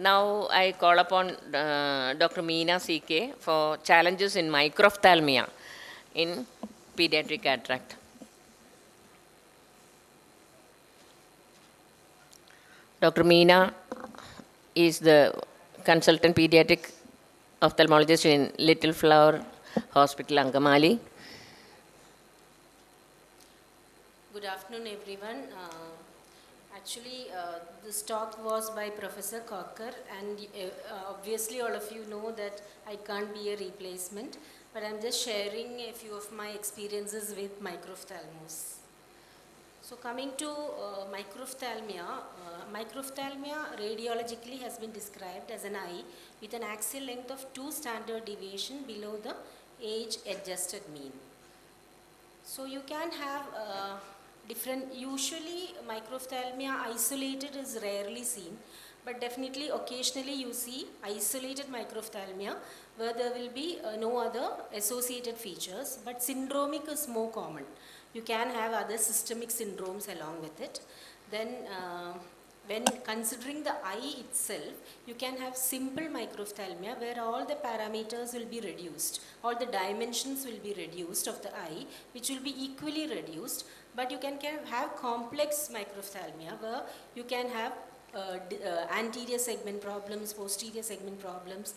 Now I call upon Dr. Meena CK for challenges in microphthalmia in pediatric cataract. Dr. Meena is the consultant pediatric ophthalmologist in Little Flower Hospital, Angamali. Good afternoon, everyone. Actually, this talk was by Professor Cocker, and obviously all of you know that I can't be a replacement, but I'm just sharing a few of my experiences with microphthalmos. So coming to microphthalmia radiologically has been described as an eye with an axial length of 2 standard deviation below the age-adjusted mean. So you can have usually microphthalmia isolated is rarely seen, but definitely occasionally you see isolated microphthalmia where there will be no other associated features, but syndromic is more common. You can have other systemic syndromes along with it. Then when considering the eye itself, you can have simple microphthalmia where all the parameters will be reduced, all the dimensions will be reduced of the eye, which will be equally reduced, but you can have complex microphthalmia where you can have anterior segment problems, posterior segment problems.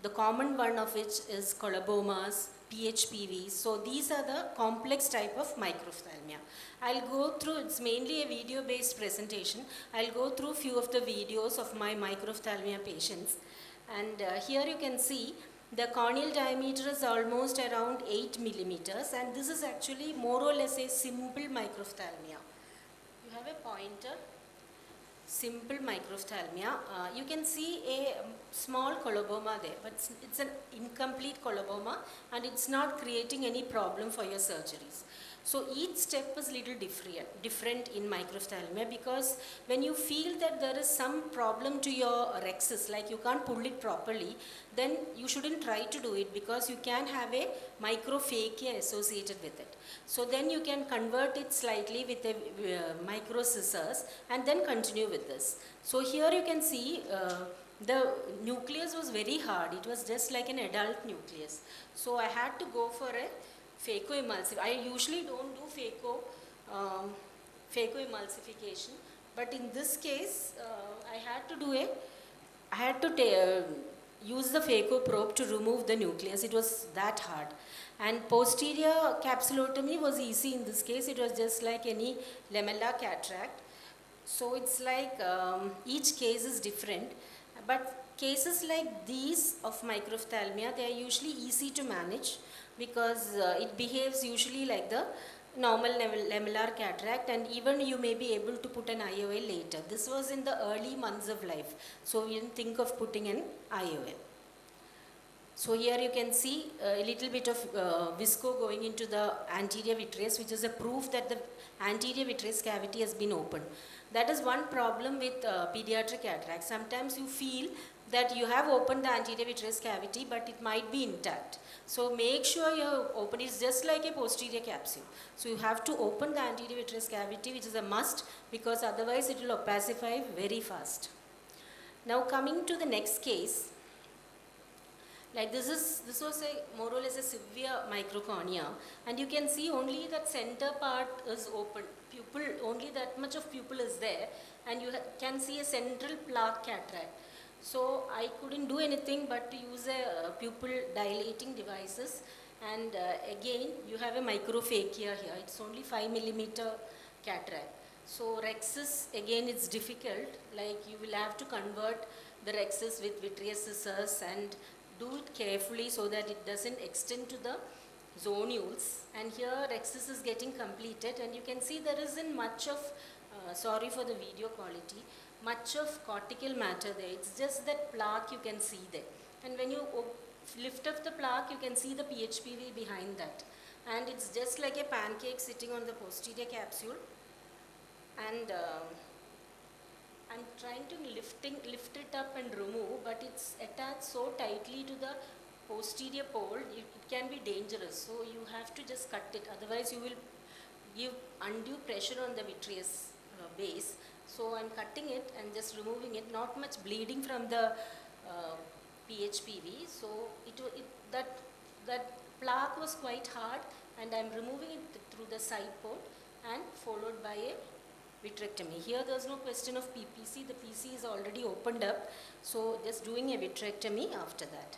The common one of which is colobomas, PHPVs. So these are the complex type of microphthalmia. I'll go through, it's mainly a video based presentation. I'll go through few of the videos of my microphthalmia patients. And here you can see the corneal diameter is almost around 8 millimeters, and this is actually more or less a simple microphthalmia. You have a pointer. Simple microphthalmia. You can see a small coloboma there, but it's an incomplete coloboma and it's not creating any problem for your surgeries. So each step is little different in microphthalmia, because when you feel that there is some problem to your rhexis, like you can't pull it properly, then you shouldn't try to do it, because you can have a microphakia associated with it. So then you can convert it slightly with a micro scissors and then continue with this. So here you can see the nucleus was very hard. It was just like an adult nucleus. So I had to go for a phacoemulsification. I usually don't do phacoemulsification, but in this case I had to use the phaco probe to remove the nucleus. It was that hard. And posterior capsulotomy was easy in this case. It was just like any lamellar cataract. So it's like each case is different, but cases like these of microphthalmia, they are usually easy to manage, because it behaves usually like the normal lamellar cataract, and even you may be able to put an IOL later. This was in the early months of life, so we didn't think of putting an IOL. So here you can see a little bit of visco going into the anterior vitreous, which is a proof that the anterior vitreous cavity has been opened. That is one problem with pediatric cataract. Sometimes you feel that you have opened the anterior vitreous cavity, but it might be intact. So make sure you open it. It's just like a posterior capsule. So you have to open the anterior vitreous cavity, which is a must, because otherwise it will opacify very fast. Now coming to the next case. Like this was a more or less a severe microcornea, and you can see only that center part is open. Pupil, only that much of pupil is there, and you can see a central plaque cataract. So I couldn't do anything but to use a pupil dilating devices, and again you have a microphakia here. It's only 5 millimeter cataract. So rhexis, again it's difficult, like you will have to convert the rhexis with vitreous scissors and do it carefully so that it doesn't extend to the zonules. And here rhexis is getting completed, and you can see there isn't much of, sorry for the video quality, much of cortical matter there. It's just that plaque you can see there. And when you lift up the plaque, you can see the PHPV behind that. And it's just like a pancake sitting on the posterior capsule. And I'm trying to lift it up and remove, but it's attached so tightly to the posterior pole, it can be dangerous. So you have to just cut it, otherwise you will give undue pressure on the vitreous base. So I'm cutting it and just removing it, not much bleeding from the PHPV. So that plaque was quite hard, and I'm removing it through the side port and followed by a vitrectomy. Here there's no question of PPC, the PC is already opened up, so just doing a vitrectomy after that.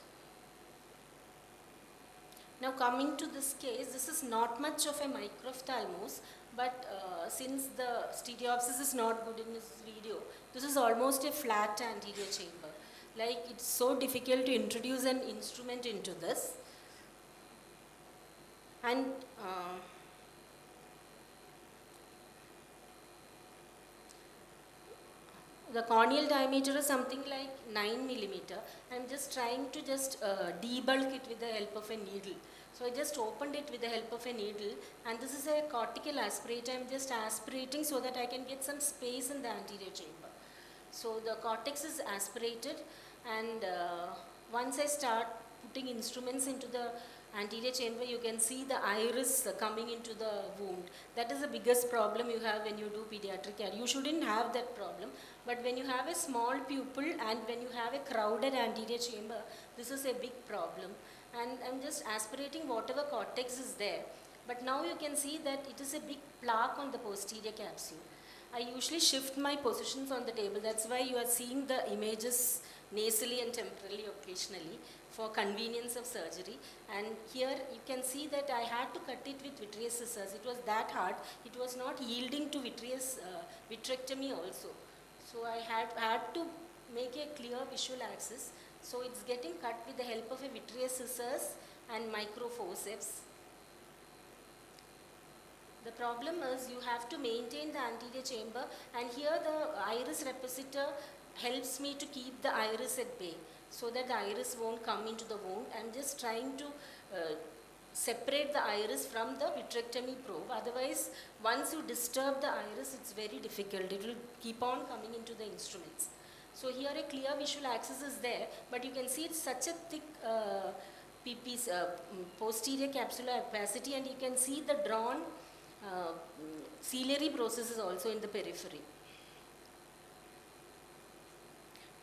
Now coming to this case, this is not much of a microphthalmos, but since the stereopsis is not good in this video, this is almost a flat anterior chamber. Like, it's so difficult to introduce an instrument into this. And the corneal diameter is something like 9 millimeter. I'm just trying to debulk it with the help of a needle. So I just opened it with the help of a needle, and this is a cortical aspirator. I'm just aspirating so that I can get some space in the anterior chamber. So the cortex is aspirated, and once I start putting instruments into the anterior chamber, you can see the iris coming into the wound. That is the biggest problem you have when you do pediatric care. You shouldn't have that problem, but when you have a small pupil and when you have a crowded anterior chamber, this is a big problem. And I'm just aspirating whatever cortex is there. But now you can see that it is a big plaque on the posterior capsule. I usually shift my positions on the table. That's why you are seeing the images nasally and temporally occasionally for convenience of surgery. And here you can see that I had to cut it with vitreous scissors. It was that hard. It was not yielding to vitrectomy also. So I had to make a clear visual axis. So it's getting cut with the help of a vitreous scissors and micro forceps. The problem is you have to maintain the anterior chamber, and here the iris repositor helps me to keep the iris at bay so that the iris won't come into the wound. I'm just trying to separate the iris from the vitrectomy probe. Otherwise, once you disturb the iris, it's very difficult. It will keep on coming into the instruments. So here a clear visual axis is there, but you can see it's such a thick posterior capsular opacity, and you can see the drawn ciliary process is also in the periphery.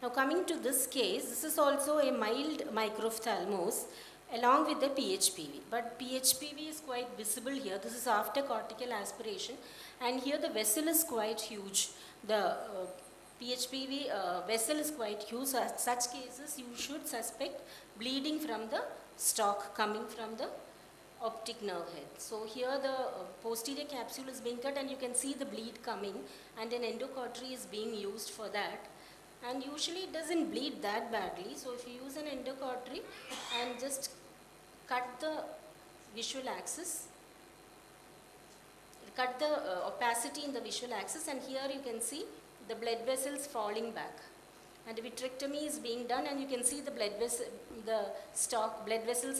Now coming to this case, this is also a mild microphthalmos along with the PHPV. But PHPV is quite visible here. This is after cortical aspiration, and here the vessel is quite huge. The PHPV vessel is quite huge. So in such cases, you should suspect bleeding from the stalk coming from the optic nerve head. So here the posterior capsule is being cut, and you can see the bleed coming, and an endocautery is being used for that. And usually it doesn't bleed that badly. So if you use an endocautery and just cut the visual axis, cut the opacity in the visual axis, and here you can see the blood vessels falling back. And vitrectomy is being done, and you can see the blood vessels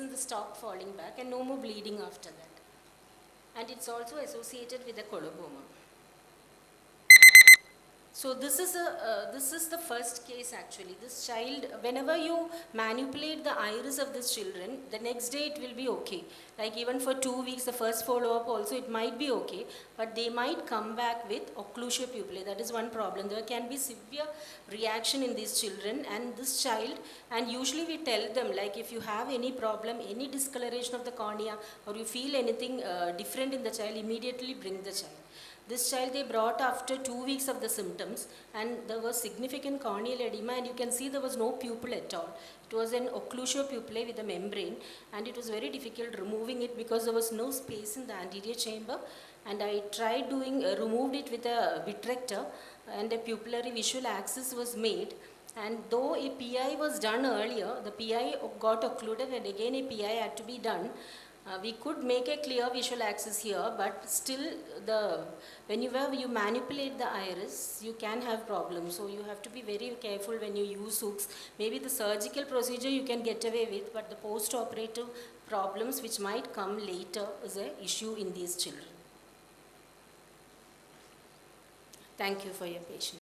in the stalk falling back, and no more bleeding after that. And it's also associated with a coloboma. So this is the first case actually. This child, whenever you manipulate the iris of this children, the next day it will be okay. Like even for 2 weeks, the first follow-up also, it might be okay. But they might come back with occlusio pupillae. That is one problem. There can be severe reaction in these children and this child. And usually we tell them, like, if you have any problem, any discoloration of the cornea, or you feel anything different in the child, immediately bring the child. This child they brought after 2 weeks of the symptoms, and there was significant corneal edema, and you can see there was no pupil at all. It was an occlusio pupillae with a membrane, and it was very difficult removing it because there was no space in the anterior chamber. And I tried removed it with a vitrector, and a pupillary visual axis was made. And though a PI was done earlier, the PI got occluded, and again a PI had to be done. We could make a clear visual axis here, but still whenever you manipulate the iris, you can have problems. So you have to be very careful when you use hooks. Maybe the surgical procedure you can get away with, but the post-operative problems which might come later is an issue in these children. Thank you for your patience.